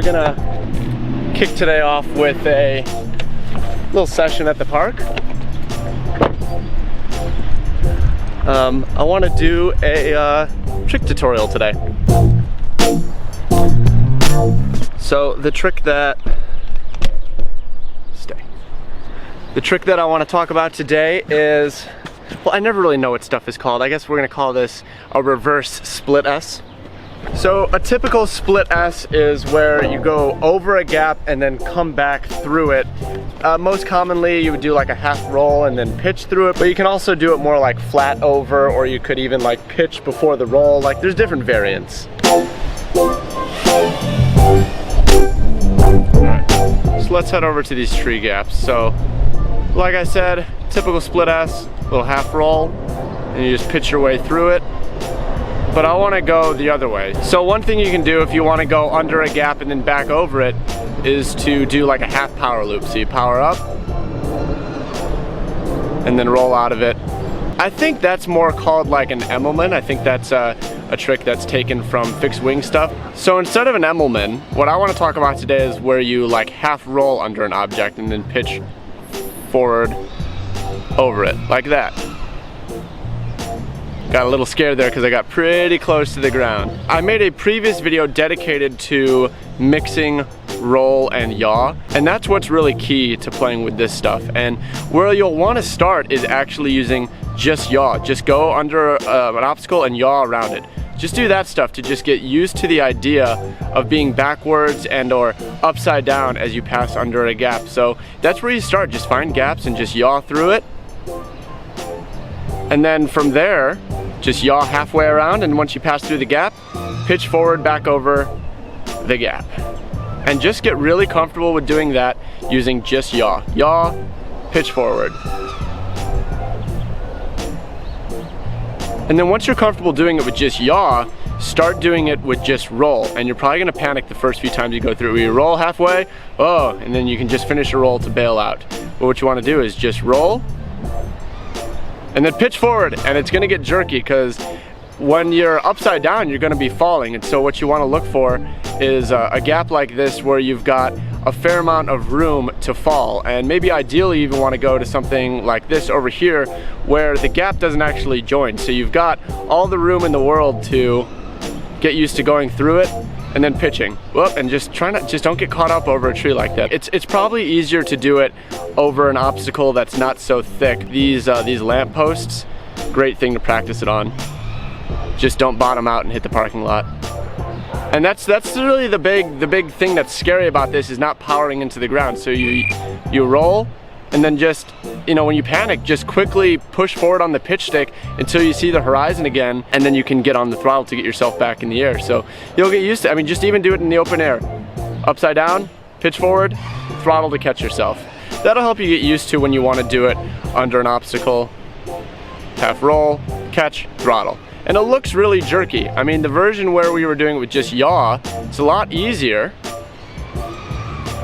gonna kick today off with a little session at the park. I want to do a trick tutorial today. So the trick that I want to talk about today is, well, I never really know what stuff is called. I guess we're gonna call this a reverse split S. So a typical split S is where you go over a gap and then come back through it. Most commonly you would do like a half roll and then pitch through it, but you can also do it more like flat over, or you could even like pitch before the roll. Like there's different variants. Alright, so let's head over to these tree gaps. So like I said, typical split S, little half roll, and you just pitch your way through it. But I want to go the other way. So one thing you can do if you want to go under a gap and then back over it is to do like a half power loop. So you power up and then roll out of it. I think that's more called like an Emmelman. I think that's a trick that's taken from fixed wing stuff. So instead of an Emmelman, what I want to talk about today is where you like half roll under an object and then pitch forward over it, like that. Got a little scared there because I got pretty close to the ground. I made a previous video dedicated to mixing roll and yaw, and that's what's really key to playing with this stuff. And where you'll want to start is actually using just yaw. Just go under an obstacle and yaw around it. Just do that stuff to just get used to the idea of being backwards and or upside down as you pass under a gap. So that's where you start. Just find gaps and just yaw through it. And then from there, just yaw halfway around, and once you pass through the gap, pitch forward back over the gap. And just get really comfortable with doing that using just yaw. Yaw, pitch forward. And then once you're comfortable doing it with just yaw, start doing it with just roll. And you're probably gonna panic the first few times you go through. You roll halfway, oh, and then you can just finish a roll to bail out. But what you wanna do is just roll, and then pitch forward, and it's gonna get jerky because when you're upside down, you're gonna be falling. And so what you wanna look for is a gap like this where you've got a fair amount of room to fall. And maybe ideally you even wanna go to something like this over here where the gap doesn't actually join. So you've got all the room in the world to get used to going through it and then pitching. Whoop, and just don't get caught up over a tree like that. It's probably easier to do it over an obstacle that's not so thick. These lamp posts, great thing to practice it on. Just don't bottom out and hit the parking lot. And that's really the big thing that's scary about this, is not powering into the ground. So you roll, and then just, you know, when you panic, just quickly push forward on the pitch stick until you see the horizon again, and then you can get on the throttle to get yourself back in the air. So you'll get used to it. I mean, just even do it in the open air. Upside down, pitch forward, throttle to catch yourself. That'll help you get used to when you want to do it under an obstacle. Half roll, catch, throttle. And it looks really jerky. I mean, the version where we were doing it with just yaw, it's a lot easier,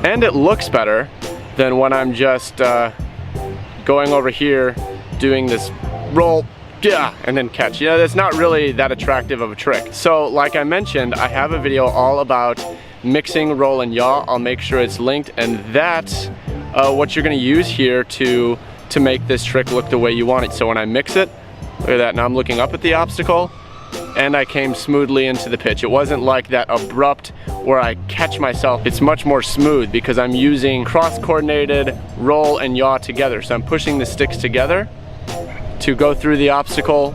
and it looks better than when I'm just going over here, doing this roll, yeah, and then catch. You know, that's not really that attractive of a trick. So like I mentioned, I have a video all about mixing roll and yaw. I'll make sure it's linked, and that's what you're gonna use here to make this trick look the way you want it. So when I mix it, look at that, now I'm looking up at the obstacle, and I came smoothly into the pitch. It wasn't like that abrupt where I catch myself. It's much more smooth because I'm using cross-coordinated roll and yaw together. So I'm pushing the sticks together to go through the obstacle,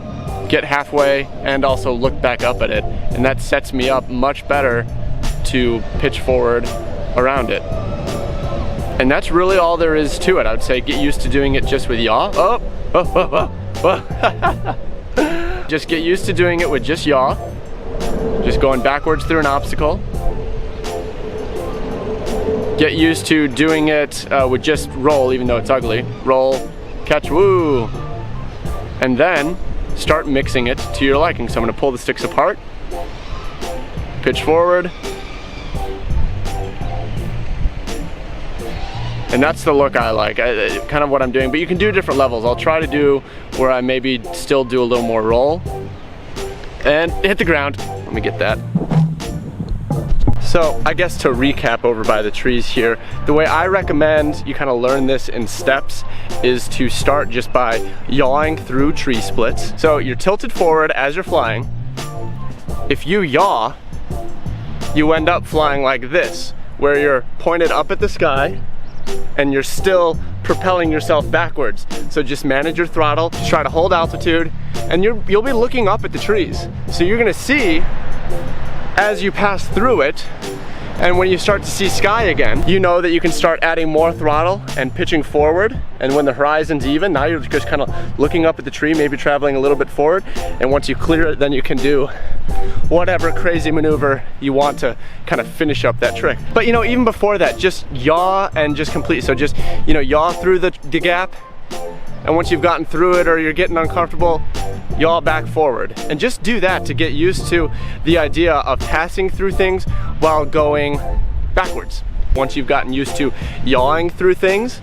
get halfway, and also look back up at it. And that sets me up much better to pitch forward around it. And that's really all there is to it. I would say get used to doing it just with yaw. Just get used to doing it with just yaw. Just going backwards through an obstacle. Get used to doing it with just roll, even though it's ugly. Roll, catch, woo. And then start mixing it to your liking. So I'm gonna pull the sticks apart, pitch forward, and that's the look I like, kind of what I'm doing. But you can do different levels. I'll try to do where I maybe still do a little more roll and hit the ground. Let me get that. So I guess to recap over by the trees here, the way I recommend you kind of learn this in steps is to start just by yawing through tree splits. So you're tilted forward as you're flying. If you yaw, you end up flying like this, where you're pointed up at the sky and you're still propelling yourself backwards. So just manage your throttle, just try to hold altitude, and you'll be looking up at the trees. So you're gonna see as you pass through it, and when you start to see sky again, you know that you can start adding more throttle and pitching forward. And when the horizon's even, now you're just kind of looking up at the tree, maybe traveling a little bit forward. And once you clear it, then you can do whatever crazy maneuver you want to kind of finish up that trick. But you know, even before that, just yaw and just complete. So just, you know, yaw through the gap. And once you've gotten through it or you're getting uncomfortable, yaw back forward. And just do that to get used to the idea of passing through things while going backwards. Once you've gotten used to yawing through things,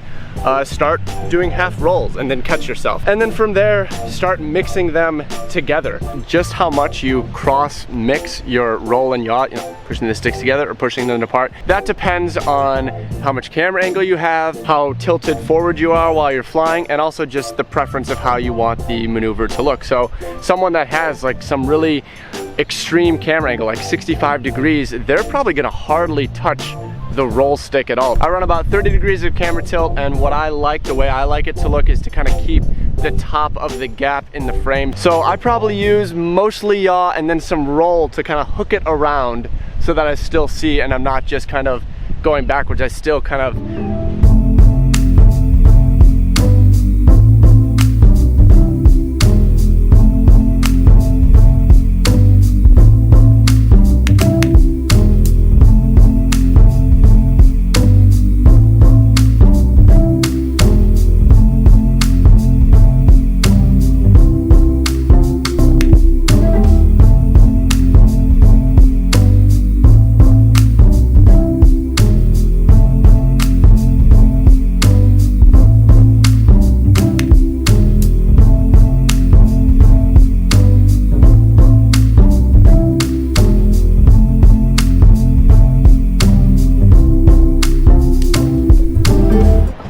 start doing half rolls and then catch yourself. And then from there, start mixing them together. Just how much you cross mix your roll and yaw, you know, pushing the sticks together or pushing them apart, that depends on how much camera angle you have, how tilted forward you are while you're flying, and also just the preference of how you want the maneuver to look. So someone that has like some really extreme camera angle, like 65 degrees, they're probably gonna hardly touch the roll stick at all. I run about 30 degrees of camera tilt, and what I like, the way I like it to look, is to kind of keep the top of the gap in the frame. So I probably use mostly yaw and then some roll to kind of hook it around so that I still see and I'm not just kind of going backwards. I still kind of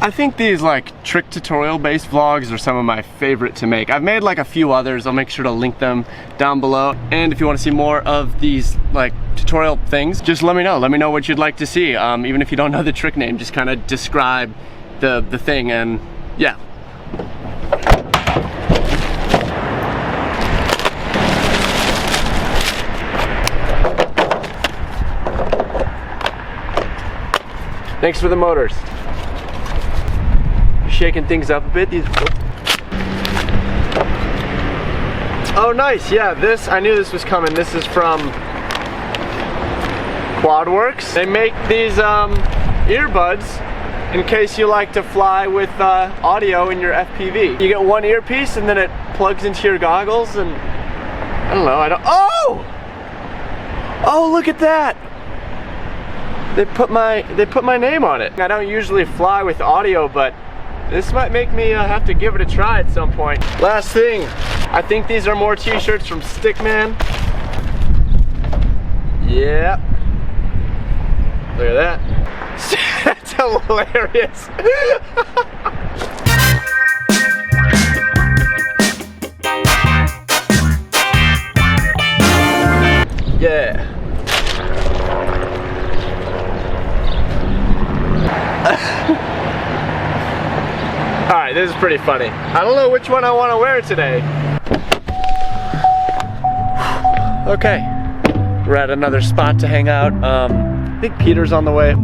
I think these like trick tutorial based vlogs are some of my favorite to make. I've made like a few others. I'll make sure to link them down below. And if you want to see more of these like tutorial things, just let me know. Let me know what you'd like to see. Even if you don't know the trick name, just kind of describe the thing, and yeah. Thanks for the motors. Shaking things up a bit. Oh nice, yeah, this, I knew this was coming. This is from Kwadwerx. They make these earbuds in case you like to fly with audio in your FPV. You get one earpiece and then it plugs into your goggles, and I don't know, oh! Oh, look at that! They put my name on it. I don't usually fly with audio, but this might make me have to give it a try at some point. Last thing, I think these are more t-shirts from Stickman. Yeah. Look at that. That's hilarious. Yeah. Alright, this is pretty funny. I don't know which one I want to wear today. Okay, we're at another spot to hang out. I think Peter's on the way.